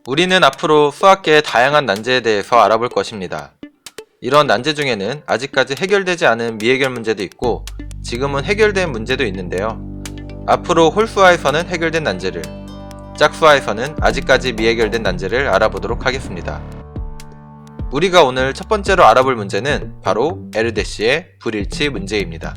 우리는 앞으로 수학계의 다양한 난제에 대해서 알아볼 것입니다. 이런 난제 중에는 아직까지 해결되지 않은 미해결 문제도 있고 지금은 해결된 문제도 있는데요. 앞으로 홀수화에서는 해결된 난제를, 짝수화에서는 아직까지 미해결된 난제를 알아보도록 하겠습니다. 우리가 오늘 첫 번째로 알아볼 문제는 바로 에르데시의 불일치 문제입니다.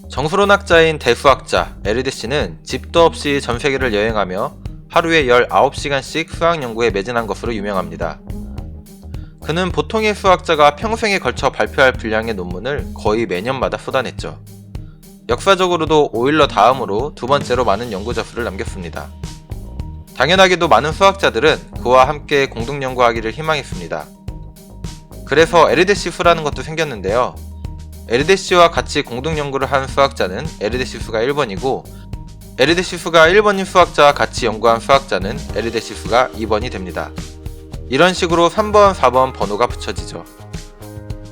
정수론학자인 대수학자 에르데시는 집도 없이 전 세계를 여행하며 하루에 19시간씩 수학 연구에 매진한 것으로 유명합니다. 그는 보통의 수학자가 평생에 걸쳐 발표할 분량의 논문을 거의 매년마다 쏟아냈죠. 역사적으로도 오일러 다음으로 두 번째로 많은 연구 저수를 남겼습니다. 당연하게도 많은 수학자들은 그와 함께 공동 연구하기를 희망했습니다. 그래서 에르데시 수라는 것도 생겼는데요. 에르데시와 같이 공동 연구를 한 수학자는 에르데시 수가 1번이고 에르데시 수가 1번인 수학자와 같이 연구한 수학자는 에르데시 수가 2번이 됩니다. 이런 식으로 3번, 4번 번호가 붙여지죠.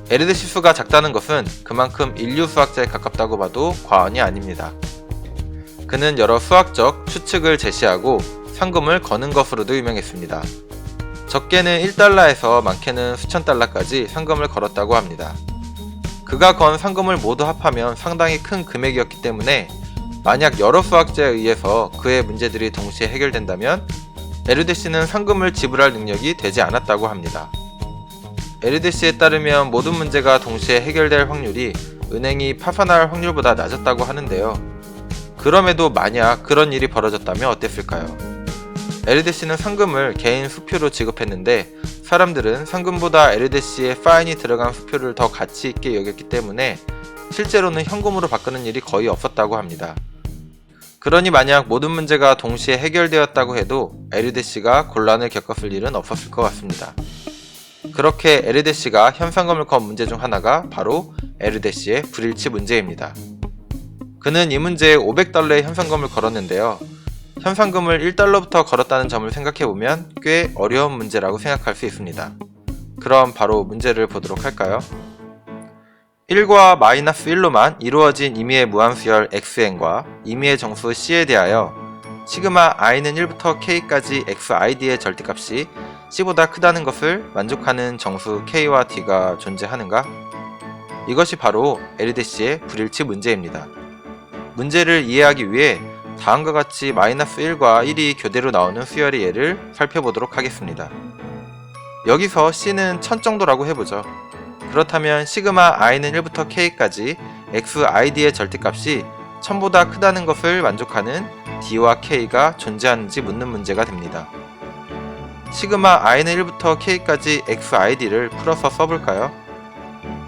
에르데시 수가 작다는 것은 그만큼 인류 수학자에 가깝다고 봐도 과언이 아닙니다. 그는 여러 수학적 추측을 제시하고 상금을 거는 것으로도 유명했습니다. 적게는 1달러에서 많게는 수천 달러까지 상금을 걸었다고 합니다. 그가 건 상금을 모두 합하면 상당히 큰 금액이었기 때문에 만약 여러 수학자에 의해서 그의 문제들이 동시에 해결된다면 에르데시는 상금을 지불할 능력이 되지 않았다고 합니다. 에르데시에 따르면 모든 문제가 동시에 해결될 확률이 은행이 파산할 확률보다 낮았다고 하는데요. 그럼에도 만약 그런 일이 벌어졌다면 어땠을까요? 에르데시는 상금을 개인 수표로 지급했는데 사람들은 상금보다 에르데시의 파인이 들어간 수표를 더 가치 있게 여겼기 때문에 실제로는 현금으로 바꾸는 일이 거의 없었다고 합니다. 그러니 만약 모든 문제가 동시에 해결되었다고 해도 에르데시가 곤란을 겪었을 일은 없었을 것 같습니다. 그렇게 에르데시가 현상금을 건 문제 중 하나가 바로 에르데시의 불일치 문제입니다. 그는 이 문제에 500달러의 현상금을 걸었는데요. 현상금을 1달러부터 걸었다는 점을 생각해보면 꽤 어려운 문제라고 생각할 수 있습니다. 그럼 바로 문제를 보도록 할까요? 1과 마이너스 1로만 이루어진 임의의 무한수열 xn과 임의의 정수 c에 대하여 시그마 i는 1부터 k까지 xid의 절대값이 c보다 크다는 것을 만족하는 정수 k와 d가 존재하는가? 이것이 바로 에르데시의 불일치 문제입니다. 문제를 이해하기 위해 다음과 같이 마이너스 1과 1이 교대로 나오는 수열의 예를 살펴보도록 하겠습니다. 여기서 c는 1000 정도라고 해보죠. 그렇다면 시그마 i는 1부터 k까지 xid의 절대값이 1000보다 크다는 것을 만족하는 d와 k가 존재하는지 묻는 문제가 됩니다. 시그마 i는 1부터 k까지 xid를 풀어서 써볼까요?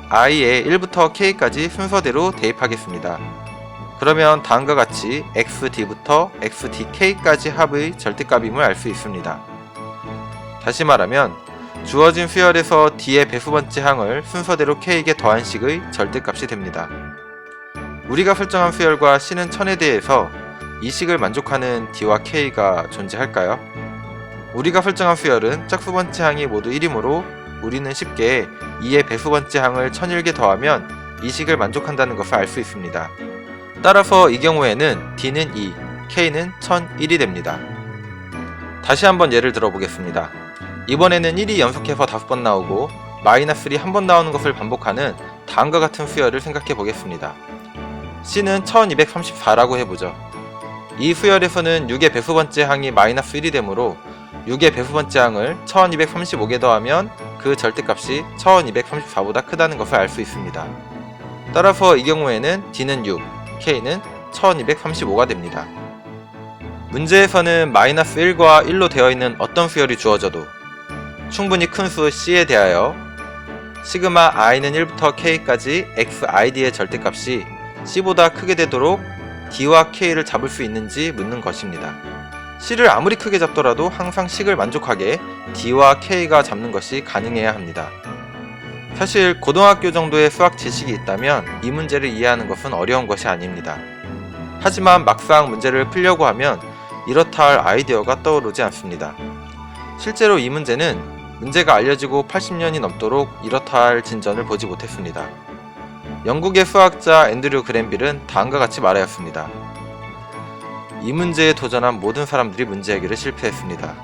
i에 1부터 k까지 순서대로 대입하겠습니다. 그러면 다음과 같이 xd부터 xdk까지 합의 절대값임을 알 수 있습니다. 다시 말하면 주어진 수열에서 d의 배수번째 항을 순서대로 k에게 더한 식의 절대값이 됩니다. 우리가 설정한 수열과 c는 1000에 대해서 이 식을 만족하는 d와 k가 존재할까요? 우리가 설정한 수열은 짝수번째 항이 모두 1이므로 우리는 쉽게 2의 배수번째 항을 1001개 더하면 이 식을 만족한다는 것을 알 수 있습니다. 따라서 이 경우에는 d는 2, k는 1001이 됩니다. 다시 한번 예를 들어보겠습니다. 이번에는 1이 연속해서 5번 나오고 마이너스 1이 한 번 나오는 것을 반복하는 다음과 같은 수열을 생각해 보겠습니다. c는 1234라고 해보죠. 이 수열에서는 6의 배수번째 항이 마이너스 1이 되므로 6의 배수번째 항을 1235개 더하면 그 절대값이 1234보다 크다는 것을 알 수 있습니다. 따라서 이 경우에는 d는 6, k는 1235가 됩니다. 문제에서는 마이너스 1과 1로 되어 있는 어떤 수열이 주어져도 충분히 큰 수 c에 대하여 시그마 i는 1부터 k까지 xid의 절대값이 c보다 크게 되도록 d와 k를 잡을 수 있는지 묻는 것입니다. c를 아무리 크게 잡더라도 항상 식을 만족하게 d와 k가 잡는 것이 가능해야 합니다. 사실 고등학교 정도의 수학 지식이 있다면 이 문제를 이해하는 것은 어려운 것이 아닙니다. 하지만 막상 문제를 풀려고 하면 이렇다 할 아이디어가 떠오르지 않습니다. 실제로 이 문제는 문제가 알려지고 80년이 넘도록 이렇다 할 진전을 보지 못했습니다. 영국의 수학자 앤드류 그랜빌은 다음과 같이 말하였습니다. 이 문제에 도전한 모든 사람들이 문제 해결에 실패했습니다.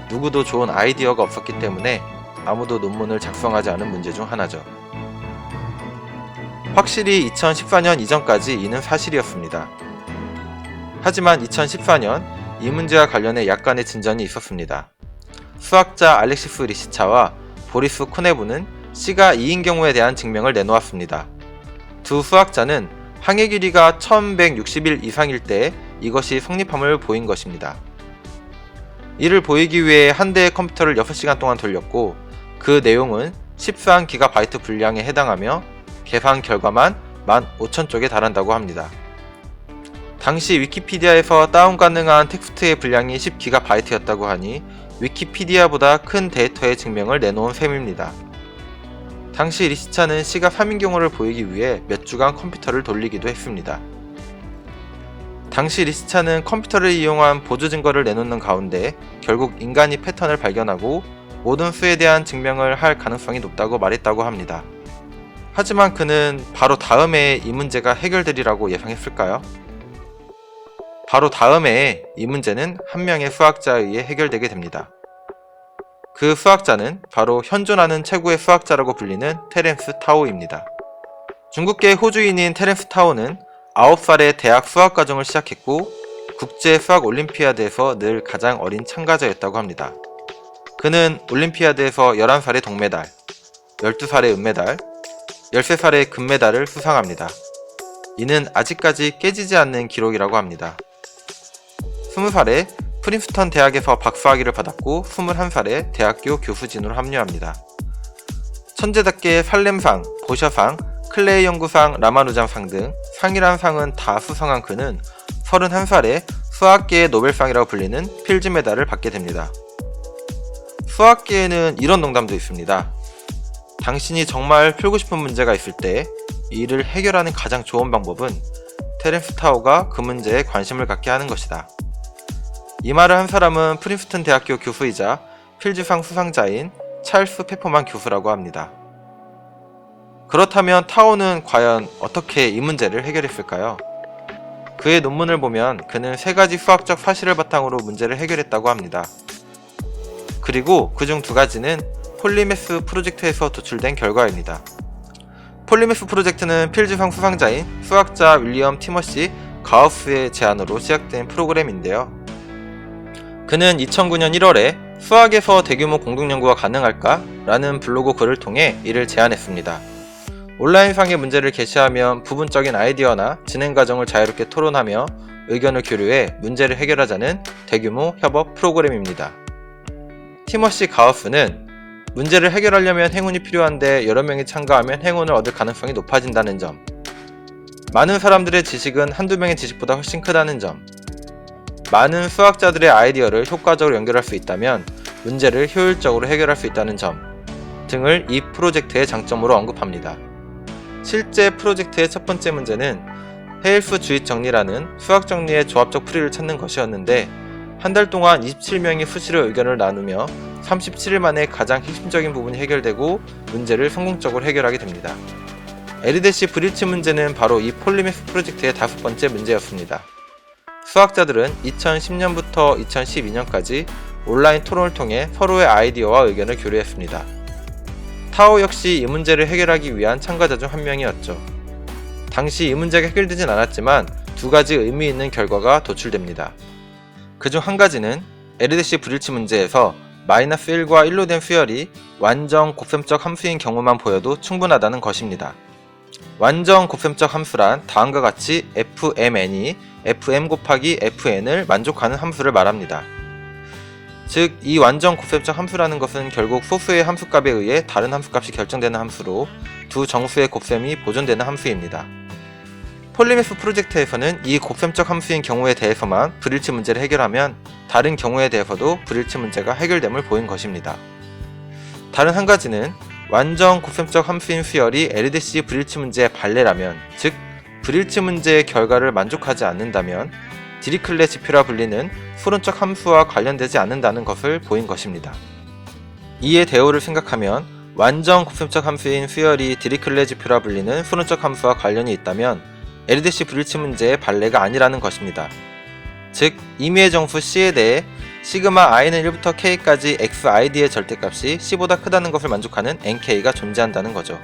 누구도 좋은 아이디어가 없었기 때문에 아무도 논문을 작성하지 않은 문제 중 하나죠. 확실히 2014년 이전까지 이는 사실이었습니다. 하지만 2014년 이 문제와 관련해 약간의 진전이 있었습니다. 수학자 알렉시스 리시차와 보리스 코네부는 C가 2인 경우에 대한 증명을 내놓았습니다. 두 수학자는 항해 길이가 1160일 이상일 때 이것이 성립함을 보인 것입니다. 이를 보이기 위해 한 대의 컴퓨터를 6시간 동안 돌렸고 그 내용은 13GB 분량에 해당하며 계산 결과만 15,000쪽에 달한다고 합니다. 당시 위키피디아에서 다운 가능한 텍스트의 분량이 10GB였다고 하니 위키피디아보다 큰 데이터의 증명을 내놓은 셈입니다. 당시 리시차는 C가 3인 경우를 보이기 위해 몇 주간 컴퓨터를 돌리기도 했습니다. 당시 리시차는 컴퓨터를 이용한 보조 증거를 내놓는 가운데 결국 인간이 패턴을 발견하고 모든 수에 대한 증명을 할 가능성이 높다고 말했다고 합니다. 하지만 그는 바로 다음 해에 이 문제가 해결되리라고 예상했을까요? 바로 다음 해에 이 문제는 한 명의 수학자에 의해 해결되게 됩니다. 그 수학자는 바로 현존하는 최고의 수학자라고 불리는 테렌스 타오입니다. 중국계 호주인인 테렌스 타오는 9살에 대학 수학과정을 시작했고 국제 수학 올림피아드에서 늘 가장 어린 참가자였다고 합니다. 그는 올림피아드에서 11살에 동메달, 12살에 은메달, 13살에 금메달을 수상합니다. 이는 아직까지 깨지지 않는 기록이라고 합니다. 20살에 프린스턴 대학에서 박사학위를 받았고 21살에 대학교 교수진으로 합류합니다. 천재답게 살렘상, 보셔상, 클레이 연구상, 라마누잔상 등 상이란 상은 다 수상한 그는 31살에 수학계의 노벨상이라고 불리는 필즈 메달을 받게 됩니다. 수학계에는 이런 농담도 있습니다. 당신이 정말 풀고 싶은 문제가 있을 때 이를 해결하는 가장 좋은 방법은 테렌스 타오가 그 문제에 관심을 갖게 하는 것이다. 이 말을 한 사람은 프린스턴 대학교 교수이자 필즈상 수상자인 찰스 페퍼만 교수라고 합니다. 그렇다면 타오는 과연 어떻게 이 문제를 해결했을까요? 그의 논문을 보면 그는 3가지 수학적 사실을 바탕으로 문제를 해결했다고 합니다. 그리고 그중 2가지는 폴리메스 프로젝트에서 도출된 결과입니다. 폴리메스 프로젝트는 필즈상 수상자인 수학자 윌리엄 티머시 가우스의 제안으로 시작된 프로그램인데요. 그는 2009년 1월에 수학에서 대규모 공동 연구가 가능할까? 라는 블로그 글을 통해 이를 제안했습니다. 온라인상의 문제를 게시하면 부분적인 아이디어나 진행 과정을 자유롭게 토론하며 의견을 교류해 문제를 해결하자는 대규모 협업 프로그램입니다. 티머시 가우스는 문제를 해결하려면 행운이 필요한데 여러 명이 참가하면 행운을 얻을 가능성이 높아진다는 점, 많은 사람들의 지식은 한두 명의 지식보다 훨씬 크다는 점, 많은 수학자들의 아이디어를 효과적으로 연결할 수 있다면 문제를 효율적으로 해결할 수 있다는 점 등을 이 프로젝트의 장점으로 언급합니다. 실제 프로젝트의 첫 번째 문제는 헤일스 주입 정리라는 수학 정리의 조합적 풀이를 찾는 것이었는데 한 달 동안 27명이 수시로 의견을 나누며 37일 만에 가장 핵심적인 부분이 해결되고 문제를 성공적으로 해결하게 됩니다. 에르데시 브릴치 문제는 바로 이 폴리메스 프로젝트의 5번째 문제였습니다. 수학자들은 2010년부터 2012년까지 온라인 토론을 통해 서로의 아이디어와 의견을 교류했습니다. 타오 역시 이 문제를 해결하기 위한 참가자 중 한 명이었죠. 당시 이 문제가 해결되진 않았지만 2가지 의미 있는 결과가 도출됩니다. 그중 한 가지는 에르데시 브릴치 문제에서 -1과 1로 된 수열이 완전 곱셈적 함수인 경우만 보여도 충분하다는 것입니다. 완전 곱셈적 함수란 다음과 같이 fmn이 fm 곱하기 fn을 만족하는 함수를 말합니다. 즉, 이 완전 곱셈적 함수라는 것은 결국 소수의 함수값에 의해 다른 함수값이 결정되는 함수로 두 정수의 곱셈이 보존되는 함수입니다. 폴리메스 프로젝트에서는 이 곱셈적 함수인 경우에 대해서만 브릴치 문제를 해결하면 다른 경우에 대해서도 브릴치 문제가 해결됨을 보인 것입니다. 다른 한 가지는 완전 곱셈적 함수인 수열이 에르데시 브릴치 문제의 반례라면, 즉 브릴치 문제의 결과를 만족하지 않는다면 디리클레 지표라 불리는 수론적 함수와 관련되지 않는다는 것을 보인 것입니다. 이의 대우를 생각하면 완전 곱셈적 함수인 수열이 디리클레 지표라 불리는 수론적 함수와 관련이 있다면 에르데시 브릴치 문제의 반례가 아니라는 것입니다. 즉 임의의 정수 C에 대해 시그마 i는 1부터 k까지 xid의 절대값이 C보다 크다는 것을 만족하는 nk가 존재한다는 거죠.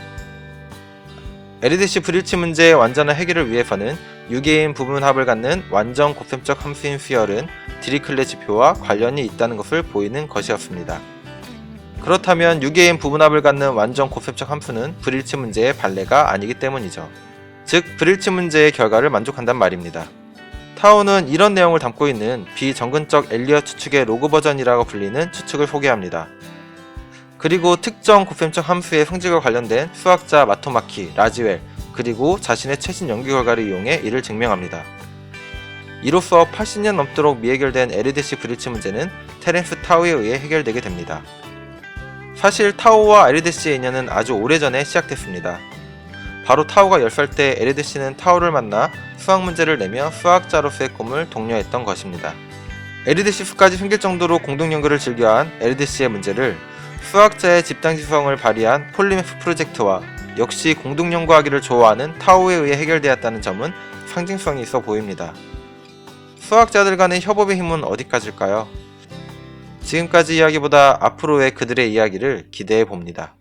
LDC 불일치 문제의 완전한 해결을 위해서는 유기인 부분합을 갖는 완전 곱셈적 함수인 수열은 디리클렛 지표와 관련이 있다는 것을 보이는 것이었습니다. 그렇다면 유기인 부분합을 갖는 완전 곱셈적 함수는 불일치 문제의 반례가 아니기 때문이죠. 즉 불일치 문제의 결과를 만족한단 말입니다. 타오는 이런 내용을 담고 있는 비정근적 엘리엇 추측의 로그 버전이라고 불리는 추측을 소개합니다. 그리고 특정 곱셈적 함수의 성질과 관련된 수학자 마토마키, 라지웰, 그리고 자신의 최신 연구 결과를 이용해 이를 증명합니다. 이로써 80년 넘도록 미해결된 LDC 불일치 문제는 테렌스 타오에 의해 해결되게 됩니다. 사실 타오와 LDC의 인연은 아주 오래전에 시작됐습니다. 바로 타오가 10살 때 LDC는 타오를 만나 수학 문제를 내며 수학자로서의 꿈을 독려했던 것입니다. LDC 수까지 숨길 정도로 공동 연구를 즐겨한 LDC의 문제를 수학자의 집단지성을 발휘한 폴리매프 프로젝트와 역시 공동 연구하기를 좋아하는 타오에 의해 해결되었다는 점은 상징성이 있어 보입니다. 수학자들 간의 협업의 힘은 어디까지일까요? 지금까지 이야기보다 앞으로의 그들의 이야기를 기대해 봅니다.